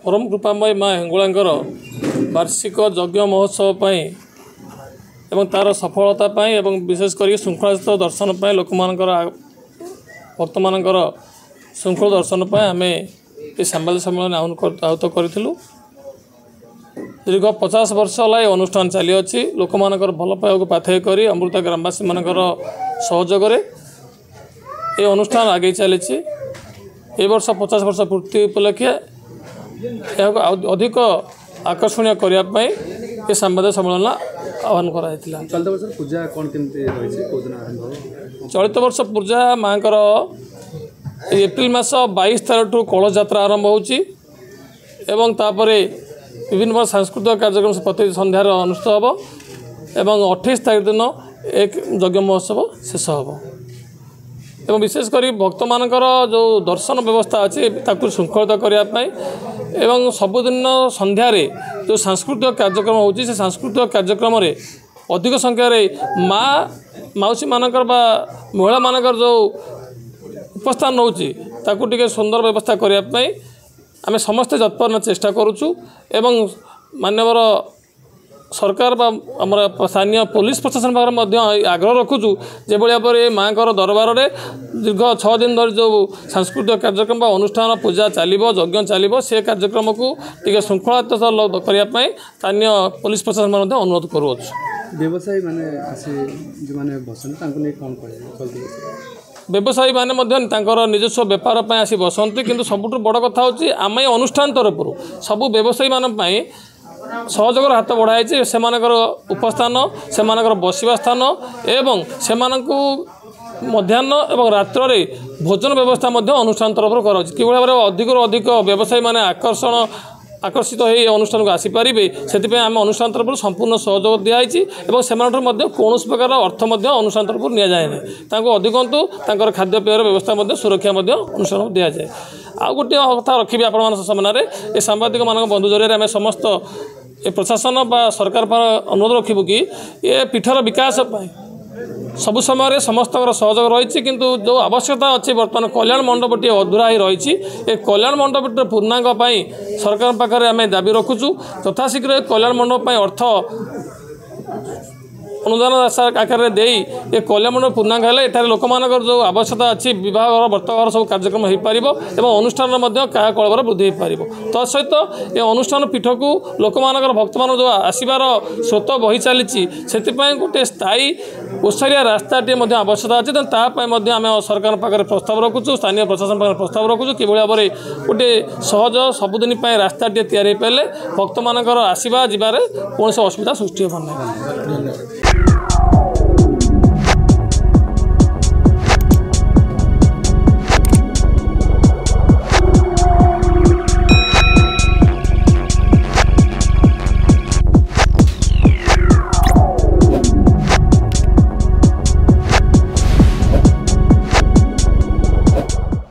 परम कृपामय माँ हेंगुलांकर वार्षिक यज्ञ महोत्सव पाई एवं तार सफलता पाई एवं विशेषकर श्रृंखलायुक्त दर्शन पाई लोक भक्त मान श्रृंखल दर्शन पाई आम ये सांबादिक सम्मेलन आहूत करूँ। दीर्घ 50 वर्ष है अनुष्ठान चली अच्छी लोक मान भल पाइबा पाथेय कर अमृता ग्रामवासी मान सहयोग ये अनुष्ठान आगे चली। ए वर्ष 50 वर्ष पूर्ति उपलक्षे अधिक आकर्षणीय करने ये सांबादिक सम्मेलन आह्वान कराई। चलित वर्ष पूजा माँ एप्रिल मास 22 तारीख ठू कलश यात्रा आरंभ होची एवं तापरे विभिन्न प्रकार सांस्कृतिक कार्यक्रम प्रति संध्यार अनुष्ठित हम एवं 28 तारीख दिन एक यज्ञ महोत्सव शेष हम एवं विशेषकर भक्त मानकर जो दर्शन व्यवस्था अच्छी श्रृंखलित करने एवं सबुदिन संध्यार जो सांस्कृतिक कार्यक्रम होची से सांस्कृतिक कार्यक्रम अधिक संख्यार माँ मौसी मानकर बा महिला मानकर जो उपस्थान होची टे सुंदर व्यवस्था करने आम समस्ते तत्पर चेष्टा करुचु एवं मान्यवर सरकार आमर स्थानीय पुलिस प्रशासन पाखे आग्रह रखुचु जो भाव में माँ दरबार में दीर्घ 6 दिन धरी जो सांस्कृतिक कार्यक्रम अनुष्ठान पूजा चलो यज्ञ चलो से कार्यक्रम को टी श्रृंखलायुक्त करने स्थानीय पुलिस प्रशासन अनुरोध करुच्छु। व्यवसायी व्यवसायी माने निजस्व व्यापार आसी बसती किंतु सबुठ बड़ कथा होची आम अनुष्ठान तरफ सबू व्यवसायी मान सहयोग हाथ बढ़ाई से उपस्थान से बसवा स्थान एवं से मध्याह्न एवं रात्र भोजन व्यवस्था अनुष्ठान तरफ कर अधिक अधिक व्यवसायी माने आकर्षित हो अनुष्ठान को आसीपारे से आम अनुष्ठान तरफ संपूर्ण सहयोग दिखाई से कौन प्रकार अर्थ अनुष्ठान तरफ नि जाए अधिकंतु खाद्यपेयर व्यवस्था सुरक्षा अनुष्ठान दि जाए। आ गोटे कथा रखी आपण सामने ये सांबादिक मान बंधु जरिए आम समस्त प्रशासन बा सरकार पर अनुरोध रखू कि ये पीठर विकास सबु समय समस्त सहयोग रही किंतु जो आवश्यकता अच्छी बर्तमान कल्याण मंडपटी अधूरा ही रही कल्याण मंडपटी पूर्णांग सरकार पाखे आम दाबी रखुचु यथाशीघ्र कल्याण मंडप अर्थ अनुदान आकार दे ये कल्याण मंडप पूर्णांग है लोक जो आवश्यकता अच्छी बह व्रतघर सब कार्यक्रम हो पार और अनुष्ठान कलबर वृद्धि हो पार तत्सहित ये अनुष्ठान पीठ को लोक भक्त मान जो आसबार स्रोत बही चली से गोटे स्थायी ओसारिया रास्ताटे आवश्यकता अच्छे तापाई आम सरकार पाखे प्रस्ताव रखुचु स्थानीय प्रशासन पाखे प्रस्ताव रखुचु कि भाव में गोटे सहज सबुदिन रास्ताटे या पारे भक्त मान आसवा जबार कौन असुविधा सृष्टि हो।